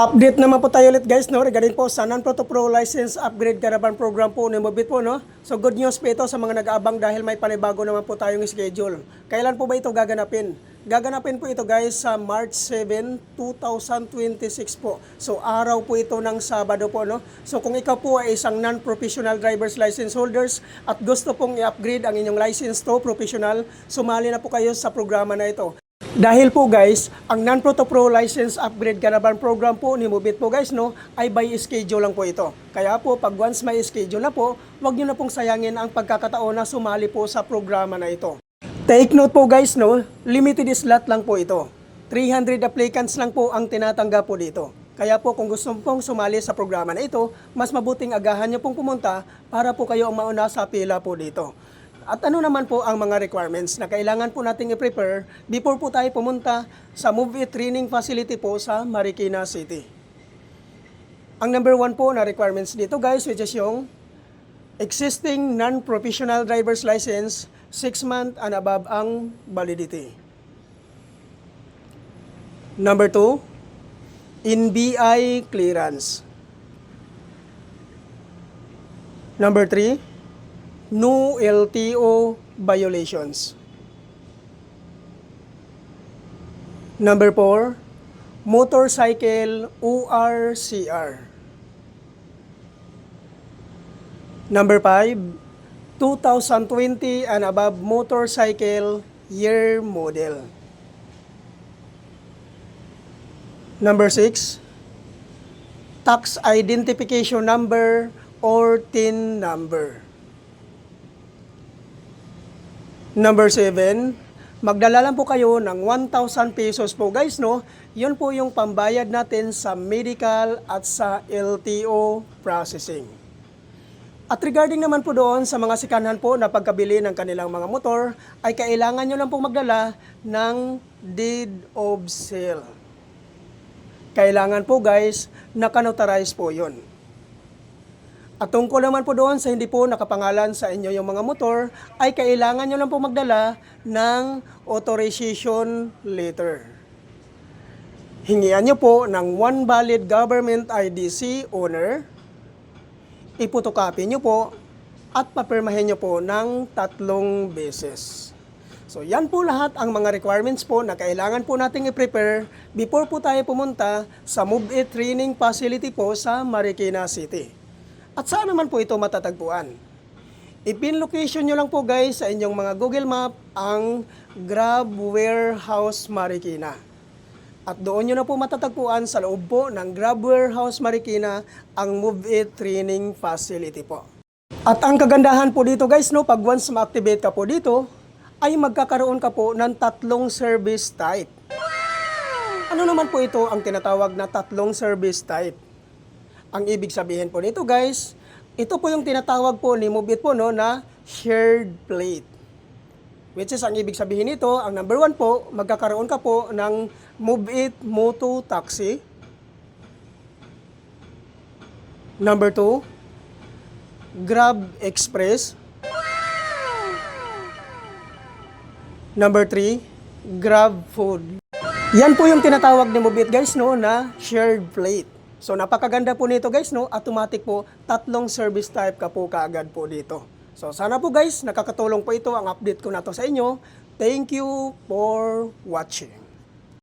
Update naman po tayo ulit guys, no, regarding po sa non-Proto Pro license upgrade caravan program po ni Mobit po, no. So good news po ito sa mga nag-aabang dahil may panibago naman po tayong schedule. Kailan po ba ito gaganapin? Gaganapin po ito guys sa March 7, 2026 po. So araw po ito ng Sabado po, no. So kung ikaw po ay isang non-professional driver's license holders at gusto pong i-upgrade ang inyong license to professional, sumali na po kayo sa programa na ito. Dahil po guys, ang non-Proto Pro license upgrade caravan program po ni Mobit po guys, no, ay by schedule lang po ito. Kaya po pag once may schedule na po, wag nyo na pong sayangin ang pagkakataon na sumali po sa programa na ito. Take note po guys, no, limited slot lang po ito. 300 applicants lang po ang tinatanggap po dito. Kaya po kung gusto pong sumali sa programa na ito, mas mabuting agahan nyo pong pumunta para po kayo ang mauna sa pila po dito. At ano naman po ang mga requirements na kailangan po nating i-prepare before po tayo pumunta sa Move It Training Facility po sa Marikina City. Ang number 1 po na requirements dito guys, which is yung existing non-professional driver's license, 6 month and above ang validity. Number 2, NBI clearance. Number 3, no LTO violations. Number 4, motorcycle ORCR. Number 5, 2020 and above motorcycle year model. Number 6, tax identification number or TIN number. Number 7, magdala lang po kayo ng 1,000 pesos po guys, no? Yun po yung pambayad natin sa medical at sa LTO processing. At regarding naman po doon sa mga sikanhan po na pagkabili ng kanilang mga motor, ay kailangan nyo lang po magdala ng deed of sale. Kailangan po guys, nakanotarize po yun. At tungkol naman po doon sa hindi po nakapangalan sa inyo yung mga motor, ay kailangan nyo lang po magdala ng authorization letter. Hingian nyo po ng one valid government IDC owner, ipotocopy nyo po, at papirmahin nyo po ng 3 beses. So yan po lahat ang mga requirements po na kailangan po nating i-prepare before po tayo pumunta sa Move It Training Facility po sa Marikina City. At saan naman po ito matatagpuan? I-pin location nyo lang po guys sa inyong mga Google Map ang Grab Warehouse Marikina. At doon nyo na po matatagpuan sa loob po ng Grab Warehouse Marikina ang Move It Training Facility po. At ang kagandahan po dito guys, no, pag once ma-activate ka po dito, ay magkakaroon ka po ng 3 service type. Ano naman po ito ang tinatawag na 3 service type? Ang ibig sabihin po nito guys, ito po yung tinatawag po ni Move It po, no, na shared plate. Which is ang ibig sabihin nito, ang number 1 po, magkakaroon ka po ng Move It Moto Taxi. Number 2, Grab Express. Number 3, Grab Food. Yan po yung tinatawag ni Move It guys, no, na shared plate. So napakaganda po nito guys, no? Automatic po, 3 service type ka po kaagad po dito. So sana po guys, nakakatulong po ito ang update ko na to sa inyo. Thank you for watching.